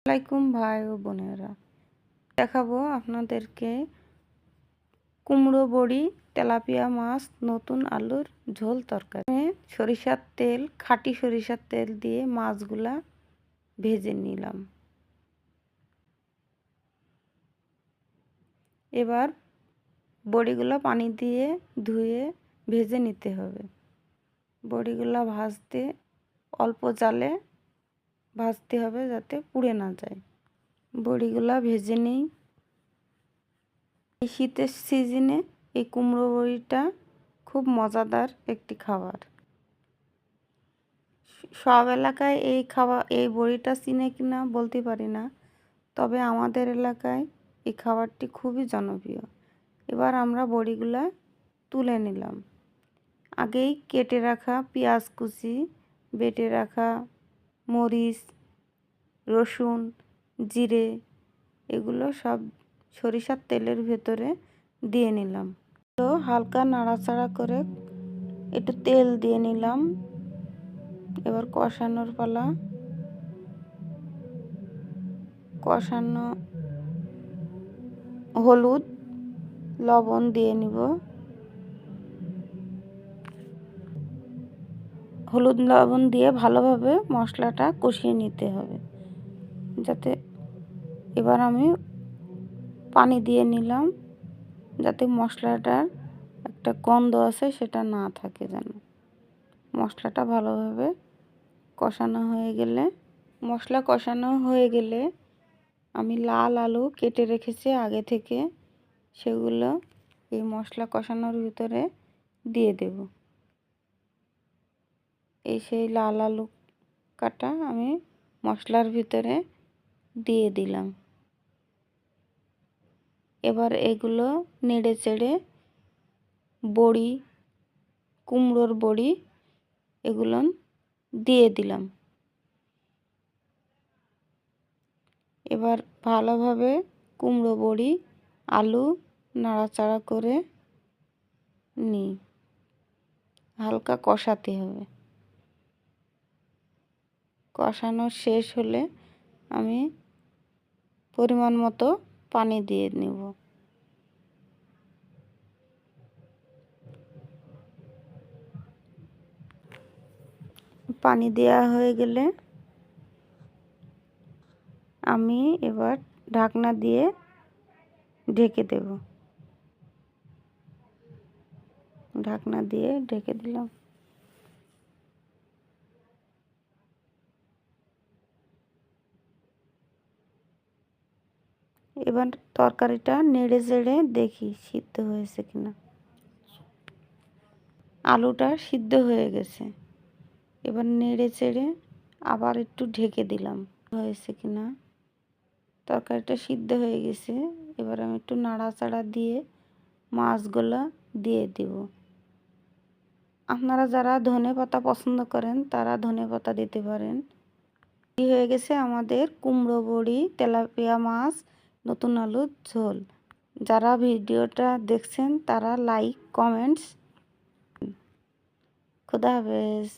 আসসালামাইকুম ভাই ও বোনেরা, দেখাবো আপনাদেরকে কুমড়ো বড়ি, তেলাপিয়া মাছ, নতুন আলুর ঝোল তরকারি। সরিষার তেল, খাঁটি সরিষার তেল দিয়ে মাছগুলা ভেজে নিলাম। এবার বড়িগুলো পানি দিয়ে ধুয়ে ভেজে নিতে হবে। বড়িগুলা ভাজতে অল্প জালে ভাজতে হবে যাতে পুড়ে না যায়। বড়িগুলা ভেজে নিই। এই শীতের সিজনে এই কুমড়ো বড়িটা খুব মজাদার একটি খাবার। সব এলাকায় এই বড়িটা চিনে কিনা বলতে পারি না, তবে আমাদের এলাকায় এই খাবারটি খুবই জনপ্রিয়। এবার আমরা বড়িগুলা তুলে নিলাম। আগেই কেটে রাখা পেঁয়াজ কুচি, বেটে রাখা মরিচ, রসুন, জিরে এগুলো সব সরিষার তেলের ভেতরে দিয়ে নিলাম। তো হালকা নাড়াচাড়া করে একটু তেল দিয়ে নিলাম। এবার কষানোর পালা। কষানো হলুদ লবণ দিয়ে নিব। হলুদ লবণ দিয়ে ভালোভাবে মশলাটা কষিয়ে নিতে হবে যাতে। এবার আমি পানি দিয়ে নিলাম যাতে মশলাটার একটা গন্ধ আছে সেটা না থাকে, যেন মশলাটা ভালোভাবে কষানো হয়ে গেলে আমি লাল আলু কেটে রেখেছি আগে থেকে, সেগুলো এই মশলা কষানোর ভিতরে দিয়ে দেব। সেই লাল আলু কাটা আমি মশলার ভিতরে দিয়ে দিলাম। এবার এগুলো নেড়ে চেড়ে বড়ি, কুমড়োর বড়ি এগুলো দিয়ে দিলাম। এবার ভালোভাবে কুমড়ো বড়ি আলু নাড়াচাড়া করে নিই। হালকা কষাতে হবে। কষানো শেষ হলে আমি পরিমাণ মতো পানি দিয়ে নেব। পানি দেওয়া হয়ে গেলে আমি এবার ঢাকনা দিয়ে ঢেকে দেব। ঢাকনা দিয়ে ঢেকে দিলাম। এবার তরকারিটা নেড়ে চেড়ে দেখি সিদ্ধ হয়েছে কিনা। আলুটা সিদ্ধ হয়ে গেছে। এবার নেড়ে চেড়ে আবার একটু ঢেকে দিলাম হয়েছে কিনা। তরকারিটা সিদ্ধ হয়ে গেছে। এবার আমি একটু নাড়াচাড়া দিয়ে মাছগুলো দিয়ে দিব। আপনারা যারা ধনেপাতা পছন্দ করেন তারা ধনেপাতা দিতে পারেন। হয়ে গেছে আমাদের কুমড়ো বড়ি, তেলাপিয়া মাছ, নতুন আলুর ঝোল। যারা ভিডিওটা দেখছেন তারা লাইক, কমেন্টস। খুদা হাফেজ।